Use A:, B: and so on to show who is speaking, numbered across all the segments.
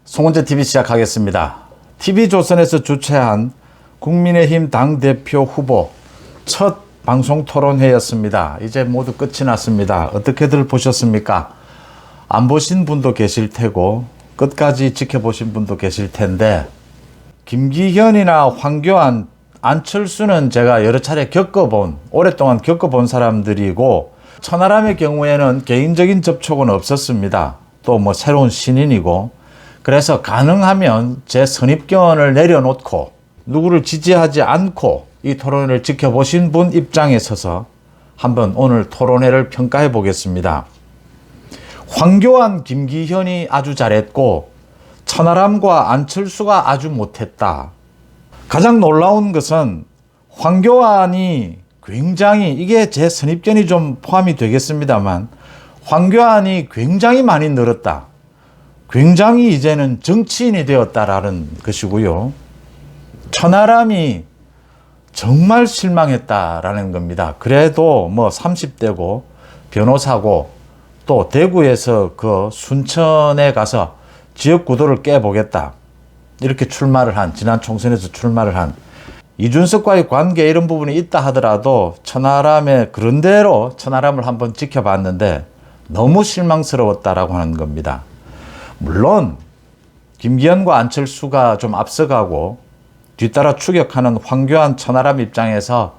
A: 송원재 TV 시작하겠습니다. TV조선에서 주최한 국민의힘 당대표 후보 첫 방송 토론회였습니다. 이제 모두 끝이 났습니다. 어떻게들 보셨습니까? 안 보신 분도 계실 테고 끝까지 지켜보신 분도 계실 텐데, 김기현이나 황교안, 안철수는 제가 여러 차례 오랫동안 겪어본 사람들이고, 천하람의 경우에는 개인적인 접촉은 없었습니다. 또 새로운 신인이고, 그래서 가능하면 제 선입견을 내려놓고 누구를 지지하지 않고 이 토론회를 지켜보신 분 입장에 서서 한번 오늘 토론회를 평가해 보겠습니다. 황교안, 김기현이 아주 잘했고 천하람과 안철수가 아주 못했다. 가장 놀라운 것은 황교안이 굉장히, 이게 제 선입견이 좀 포함이 되겠습니다만, 황교안이 굉장히 많이 늘었다. 굉장히 이제는 정치인이 되었다라는 것이고요. 천하람이 정말 실망했다라는 겁니다. 그래도 30대고 변호사고 또 대구에서 그 순천에 가서 지역 구도를 깨보겠다, 이렇게 지난 총선에서 출마를 한 이준석과의 관계, 이런 부분이 있다 하더라도 천하람의 그런대로 천하람을 한번 지켜봤는데 너무 실망스러웠다라고 하는 겁니다. 물론 김기현과 안철수가 좀 앞서가고 뒤따라 추격하는 황교안, 천하람 입장에서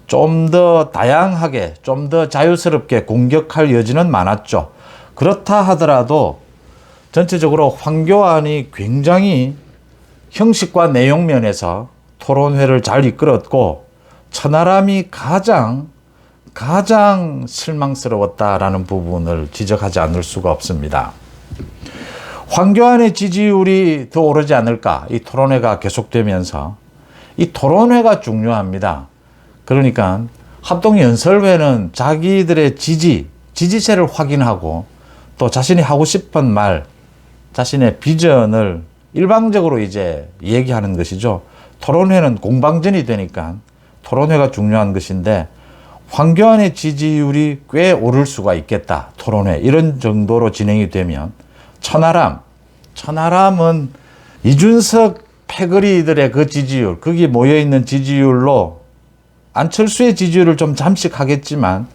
A: 좀 더 다양하게, 좀 더 자유스럽게 공격할 여지는 많았죠. 그렇다 하더라도 전체적으로 황교안이 굉장히 형식과 내용 면에서 토론회를 잘 이끌었고, 천하람이 가장 실망스러웠다라는 부분을 지적하지 않을 수가 없습니다. 황교안의 지지율이 더 오르지 않을까, 이 토론회가 계속되면서. 이 토론회가 중요합니다. 그러니까 합동연설회는 자기들의 지지세를 확인하고 또 자신이 하고 싶은 말, 자신의 비전을 일방적으로 이제 얘기하는 것이죠. 토론회는 공방전이 되니까 토론회가 중요한 것인데, 황교안의 지지율이 꽤 오를 수가 있겠다. 토론회 이런 정도로 진행이 되면 천하람은 이준석 패거리들의 그 지지율, 거기 모여있는 지지율로 안철수의 지지율을 좀 잠식하겠지만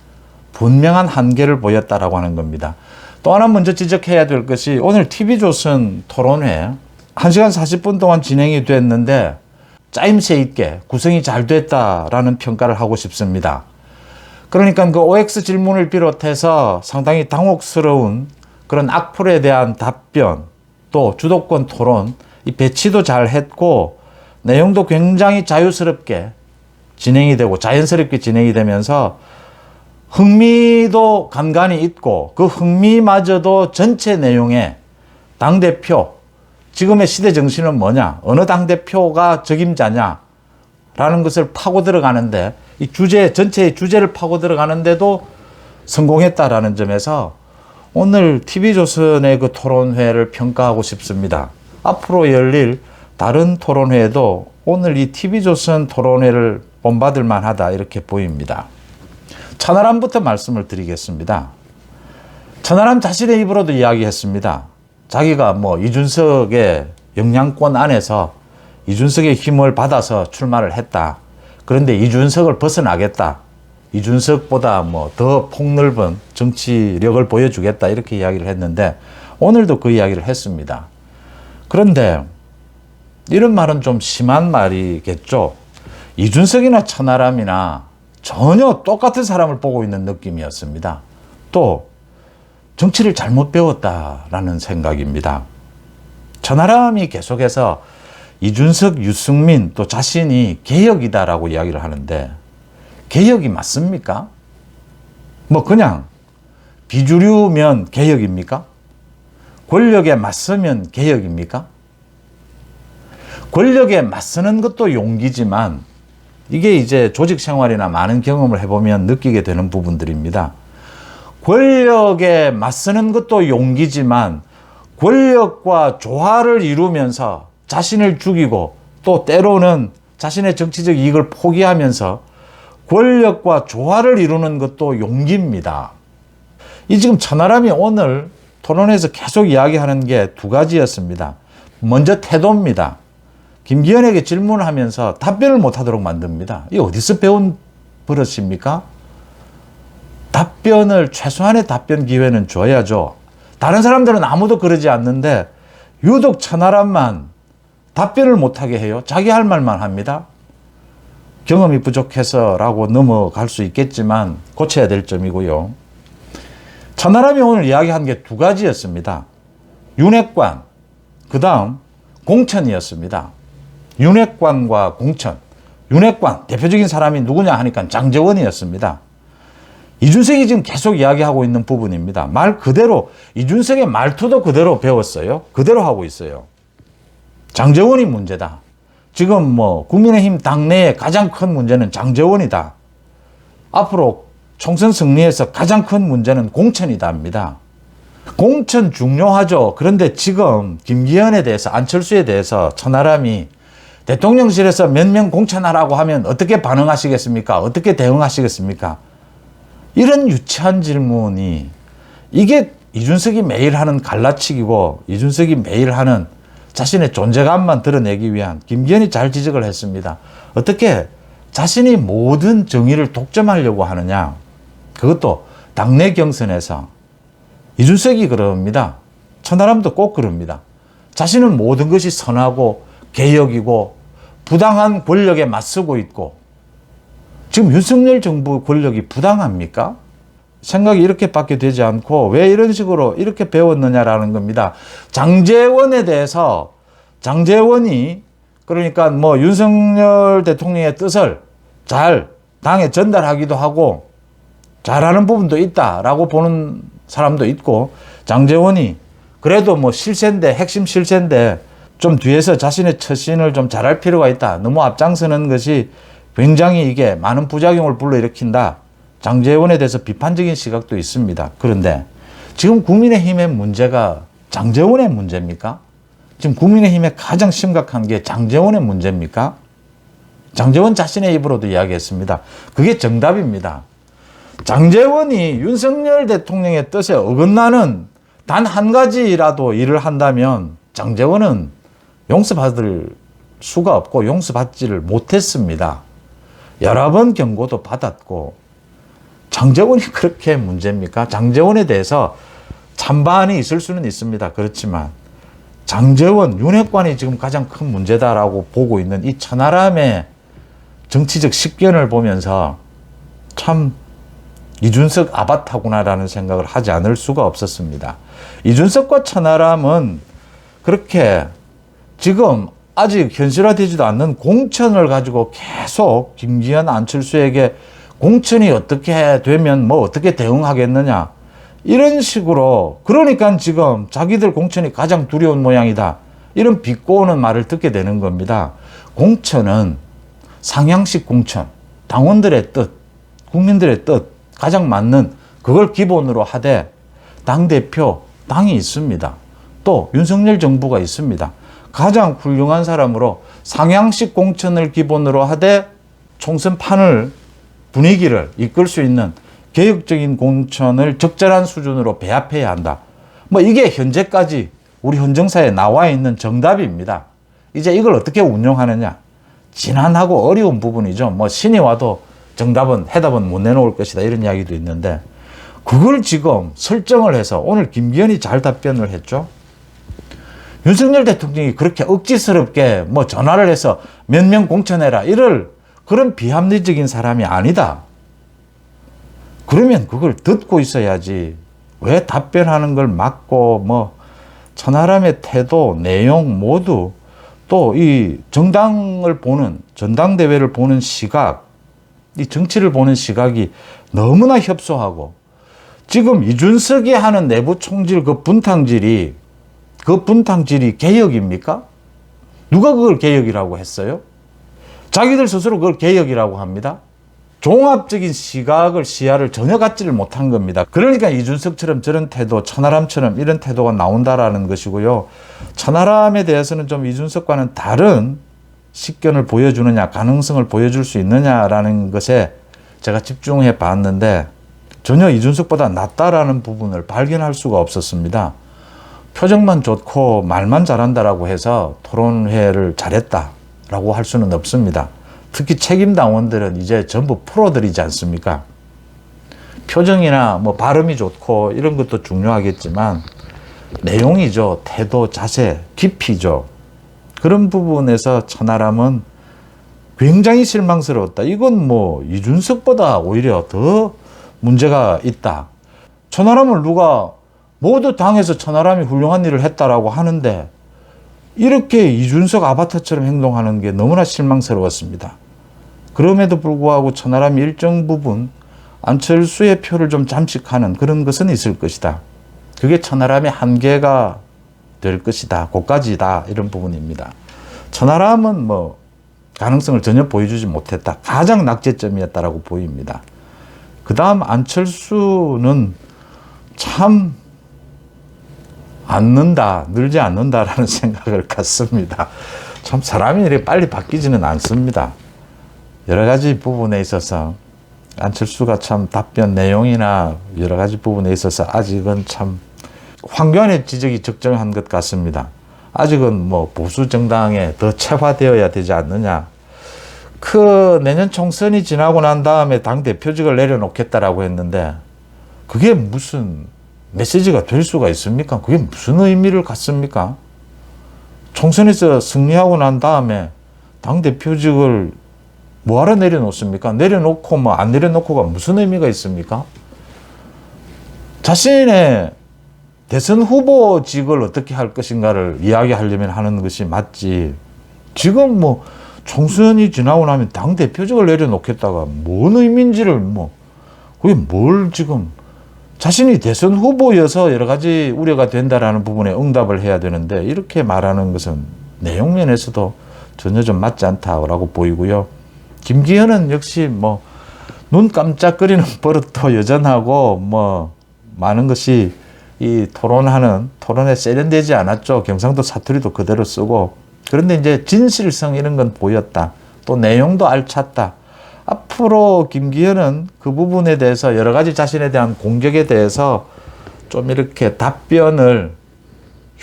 A: 분명한 한계를 보였다라고 하는 겁니다. 또 하나 먼저 지적해야 될 것이, 오늘 TV조선 토론회 1시간 40분 동안 진행이 됐는데 짜임새 있게 구성이 잘 됐다라는 평가를 하고 싶습니다. 그러니까 그 OX 질문을 비롯해서 상당히 당혹스러운 그런 악플에 대한 답변, 또 주도권 토론, 이 배치도 잘 했고 내용도 굉장히 자유스럽게 진행이 되고 자연스럽게 진행이 되면서 흥미도 간간히 있고, 그 흥미마저도 전체 내용에 당대표, 지금의 시대 정신은 뭐냐, 어느 당대표가 적임자냐 라는 것을 파고 들어가는데, 이 전체의 주제를 파고 들어가는데도 성공했다라는 점에서 오늘 TV조선의 그 토론회를 평가하고 싶습니다. 앞으로 열릴 다른 토론회에도 오늘 이 TV조선 토론회를 본받을 만하다, 이렇게 보입니다. 천하람부터 말씀을 드리겠습니다. 천하람 자신의 입으로도 이야기했습니다. 자기가 이준석의 영향권 안에서 이준석의 힘을 받아서 출마를 했다. 그런데 이준석을 벗어나겠다. 이준석보다 더 폭넓은 정치력을 보여주겠다, 이렇게 이야기를 했는데 오늘도 그 이야기를 했습니다. 그런데 이런 말은 좀 심한 말이겠죠. 이준석이나 천하람이나 전혀 똑같은 사람을 보고 있는 느낌이었습니다. 또 정치를 잘못 배웠다라는 생각입니다. 천하람이 계속해서 이준석, 유승민, 또 자신이 개혁이다라고 이야기를 하는데, 개혁이 맞습니까? 그냥 비주류면 개혁입니까? 권력에 맞서면 개혁입니까? 권력에 맞서는 것도 용기지만, 이게 이제 조직 생활이나 많은 경험을 해보면 느끼게 되는 부분들입니다. 권력에 맞서는 것도 용기지만 권력과 조화를 이루면서 자신을 죽이고 또 때로는 자신의 정치적 이익을 포기하면서 권력과 조화를 이루는 것도 용기입니다. 이 지금 천하람이 오늘 토론회에서 계속 이야기하는 게 두 가지였습니다. 먼저 태도입니다. 김기현에게 질문을 하면서 답변을 못하도록 만듭니다. 이 어디서 배운 버릇입니까? 답변을, 최소한의 답변 기회는 줘야죠. 다른 사람들은 아무도 그러지 않는데 유독 천하람만 답변을 못하게 해요. 자기 할 말만 합니다. 경험이 부족해서라고 넘어갈 수 있겠지만 고쳐야 될 점이고요. 천하람이 오늘 이야기한 게 두 가지였습니다. 윤핵관, 그 다음 공천이었습니다. 윤핵관과 공천. 윤핵관 대표적인 사람이 누구냐 하니까 장제원이었습니다. 이준석이 지금 계속 이야기하고 있는 부분입니다. 말 그대로 이준석의 말투도 그대로 배웠어요. 그대로 하고 있어요. 장제원이 문제다. 지금 뭐 국민의힘 당내의 가장 큰 문제는 장제원이다. 앞으로 총선 승리에서 가장 큰 문제는 공천이다 합니다. 공천 중요하죠. 그런데 지금 김기현에 대해서, 안철수에 대해서 천하람이 대통령실에서 몇 명 공천하라고 하면 어떻게 반응하시겠습니까? 어떻게 대응하시겠습니까? 이런 유치한 질문이, 이게 이준석이 매일 하는 갈라치기고 이준석이 매일 하는 자신의 존재감만 드러내기 위한, 김기현이 잘 지적을 했습니다. 어떻게 자신이 모든 정의를 독점하려고 하느냐. 그것도 당내 경선에서. 이준석이 그럽니다. 천하람도 꼭 그럽니다. 자신은 모든 것이 선하고 개혁이고 부당한 권력에 맞서고 있고, 지금 윤석열 정부 권력이 부당합니까? 생각이 이렇게밖에 되지 않고 왜 이런 식으로 이렇게 배웠느냐라는 겁니다. 장제원에 대해서, 장제원이 그러니까 뭐 윤석열 대통령의 뜻을 잘 당에 전달하기도 하고 잘하는 부분도 있다라고 보는 사람도 있고, 장제원이 그래도 뭐 실세인데, 핵심 실세인데 좀 뒤에서 자신의 처신을 좀 잘할 필요가 있다. 너무 앞장서는 것이 굉장히 이게 많은 부작용을 불러일으킨다. 장제원에 대해서 비판적인 시각도 있습니다. 그런데 지금 국민의힘의 문제가 장제원의 문제입니까? 지금 국민의힘의 가장 심각한 게 장제원의 문제입니까? 장제원 자신의 입으로도 이야기했습니다. 그게 정답입니다. 장제원이 윤석열 대통령의 뜻에 어긋나는 단 한 가지라도 일을 한다면 장제원은 용서받을 수가 없고 용서받지를 못했습니다. 여러 번 경고도 받았고. 장제원이 그렇게 문제입니까? 장제원에 대해서 찬반이 있을 수는 있습니다. 그렇지만 장제원, 윤핵관이 지금 가장 큰 문제다라고 보고 있는 이 천하람의 정치적 식견을 보면서 참 이준석 아바타구나라는 생각을 하지 않을 수가 없었습니다. 이준석과 천하람은 그렇게 지금 아직 현실화되지도 않는 공천을 가지고 계속 김기현, 안철수에게 공천이 어떻게 되면 뭐 어떻게 대응하겠느냐, 이런 식으로, 그러니까 지금 자기들 공천이 가장 두려운 모양이다, 이런 비꼬는 말을 듣게 되는 겁니다. 공천은 상향식 공천, 당원들의 뜻, 국민들의 뜻, 가장 맞는 그걸 기본으로 하되 당대표, 당이 있습니다. 또 윤석열 정부가 있습니다. 가장 훌륭한 사람으로 상향식 공천을 기본으로 하되 총선 판을, 분위기를 이끌 수 있는 개혁적인 공천을 적절한 수준으로 배합해야 한다. 뭐 이게 현재까지 우리 헌정사에 나와 있는 정답입니다. 이제 이걸 어떻게 운용하느냐. 지난하고 어려운 부분이죠. 뭐 신이 와도 정답은, 해답은 못 내놓을 것이다, 이런 이야기도 있는데, 그걸 지금 설정을 해서 오늘 김기현이 잘 답변을 했죠. 윤석열 대통령이 그렇게 억지스럽게 뭐 전화를 해서 몇 명 공천해라, 이럴 그런 비합리적인 사람이 아니다. 그러면 그걸 듣고 있어야지. 왜 답변하는 걸 막고, 뭐 천하람의 태도, 내용 모두, 또 이 정당을 보는, 전당대회를 보는 시각, 이 정치를 보는 시각이 너무나 협소하고, 지금 이준석이 하는 내부 총질 그 분탕질이 개혁입니까? 누가 그걸 개혁이라고 했어요? 자기들 스스로 그걸 개혁이라고 합니다. 종합적인 시야를 전혀 갖지를 못한 겁니다. 그러니까 이준석처럼 저런 태도, 천하람처럼 이런 태도가 나온다라는 것이고요. 천하람에 대해서는 좀 이준석과는 다른 식견을 보여주느냐, 가능성을 보여줄 수 있느냐라는 것에 제가 집중해 봤는데 전혀 이준석보다 낫다라는 부분을 발견할 수가 없었습니다. 표정만 좋고 말만 잘한다라고 해서 토론회를 잘했다라고 할 수는 없습니다. 특히 책임 당원들은 이제 전부 프로들이지 않습니까? 표정이나 뭐 발음이 좋고 이런 것도 중요하겠지만 내용이죠. 태도, 자세, 깊이죠. 그런 부분에서 천하람은 굉장히 실망스러웠다. 이건 뭐 이준석보다 오히려 더 문제가 있다. 천하람을 누가 모두 당에서 천하람이 훌륭한 일을 했다라고 하는데 이렇게 이준석 아바타처럼 행동하는 게 너무나 실망스러웠습니다. 그럼에도 불구하고 천하람이 일정 부분 안철수의 표를 좀 잠식하는 그런 것은 있을 것이다. 그게 천하람의 한계가 될 것이다. 그까지다. 이런 부분입니다. 천하람은 뭐 가능성을 전혀 보여주지 못했다. 가장 낙제점이었다라고 보입니다. 그 다음 안철수는 참 늘지 않는다라는 생각을 갖습니다. 참 사람이 이렇게 빨리 바뀌지는 않습니다. 여러 가지 부분에 있어서 안철수가 참 답변 내용이나 여러 가지 부분에 있어서 아직은 참 황교안의 지적이 적절한 것 같습니다. 아직은 뭐 보수 정당에 더 체화되어야 되지 않느냐. 내년 총선이 지나고 난 다음에 당 대표직을 내려놓겠다라고 했는데 그게 무슨 메시지가 될 수가 있습니까? 그게 무슨 의미를 갖습니까? 총선에서 승리하고 난 다음에 당 대표직을 뭐하러 내려놓습니까? 내려놓고 뭐 안 내려놓고가 무슨 의미가 있습니까? 자신의 대선 후보직을 어떻게 할 것인가를 이야기하려면 하는 것이 맞지. 지금 뭐 총선이 지나고 나면 당 대표직을 내려놓겠다가 뭔 의미인지를 그게 뭘 지금 자신이 대선 후보여서 여러 가지 우려가 된다라는 부분에 응답을 해야 되는데 이렇게 말하는 것은 내용 면에서도 전혀 좀 맞지 않다고 보이고요. 김기현은 역시 눈 깜짝거리는 버릇도 여전하고 많은 것이 이 토론에 세련되지 않았죠. 경상도 사투리도 그대로 쓰고. 그런데 이제 진실성 이런 건 보였다. 또 내용도 알찼다. 앞으로 김기현은 그 부분에 대해서 여러 가지 자신에 대한 공격에 대해서 좀 이렇게 답변을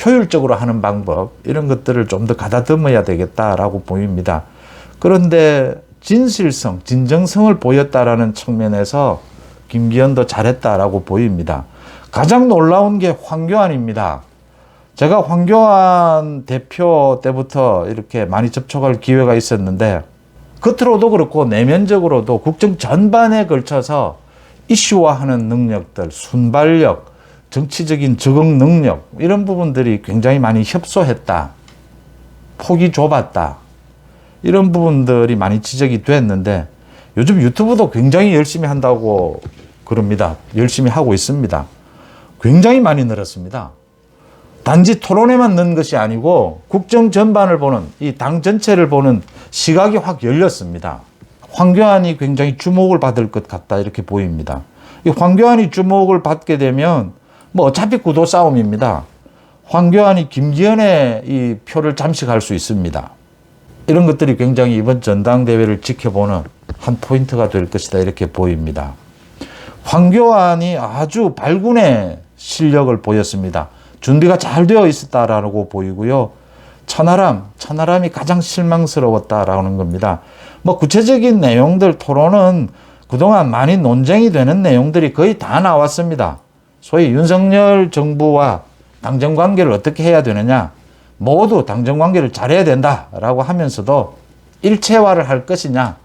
A: 효율적으로 하는 방법 이런 것들을 좀 더 가다듬어야 되겠다라고 보입니다. 그런데 진실성, 진정성을 보였다라는 측면에서 김기현도 잘했다라고 보입니다. 가장 놀라운 게 황교안입니다. 제가 황교안 대표 때부터 이렇게 많이 접촉할 기회가 있었는데 겉으로도 그렇고 내면적으로도 국정 전반에 걸쳐서 이슈화하는 능력들, 순발력, 정치적인 적응 능력 이런 부분들이 굉장히 많이 협소했다. 폭이 좁았다. 이런 부분들이 많이 지적이 됐는데 요즘 유튜브도 굉장히 열심히 한다고 그럽니다. 열심히 하고 있습니다. 굉장히 많이 늘었습니다. 단지 토론에만 넣은 것이 아니고 국정 전반을 보는 이 당 전체를 보는 시각이 확 열렸습니다. 황교안이 굉장히 주목을 받을 것 같다 이렇게 보입니다. 이 황교안이 주목을 받게 되면 어차피 구도 싸움입니다. 황교안이 김기현의 이 표를 잠식할 수 있습니다. 이런 것들이 굉장히 이번 전당대회를 지켜보는 한 포인트가 될 것이다 이렇게 보입니다. 황교안이 아주 발군의 실력을 보였습니다. 준비가 잘 되어 있었다라고 보이고요. 천하람이 가장 실망스러웠다라는 겁니다. 구체적인 내용들 토론은 그동안 많이 논쟁이 되는 내용들이 거의 다 나왔습니다. 소위 윤석열 정부와 당정 관계를 어떻게 해야 되느냐, 모두 당정 관계를 잘해야 된다라고 하면서도 일체화를 할 것이냐,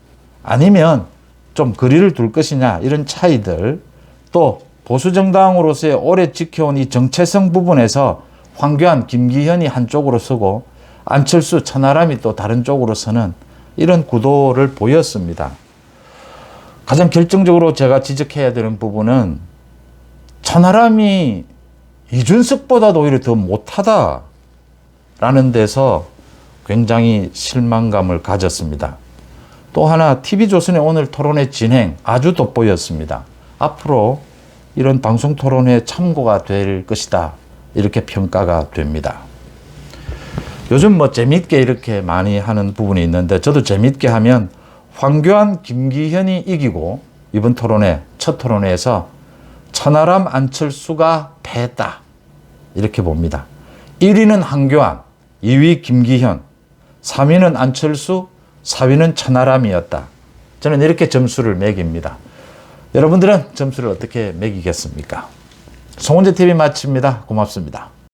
A: 아니면 좀 거리를 둘 것이냐 이런 차이들, 또 보수정당으로서의 오래 지켜온 이 정체성 부분에서 황교안, 김기현이 한쪽으로 서고 안철수, 천하람이 또 다른 쪽으로 서는 이런 구도를 보였습니다. 가장 결정적으로 제가 지적해야 되는 부분은 천하람이 이준석보다도 오히려 더 못하다라는 데서 굉장히 실망감을 가졌습니다. 또 하나 TV조선의 오늘 토론회 진행 아주 돋보였습니다. 앞으로 이런 방송 토론회에 참고가 될 것이다 이렇게 평가가 됩니다. 요즘 재밌게 이렇게 많이 하는 부분이 있는데 저도 재밌게 하면 황교안, 김기현이 이기고 이번 토론회, 첫 토론회에서 천하람, 안철수가 패했다 이렇게 봅니다. 1위는 한교안, 2위 김기현, 3위는 안철수, 4위는 천하람이었다. 저는 이렇게 점수를 매깁니다. 여러분들은 점수를 어떻게 매기겠습니까? 송은재TV 마칩니다. 고맙습니다.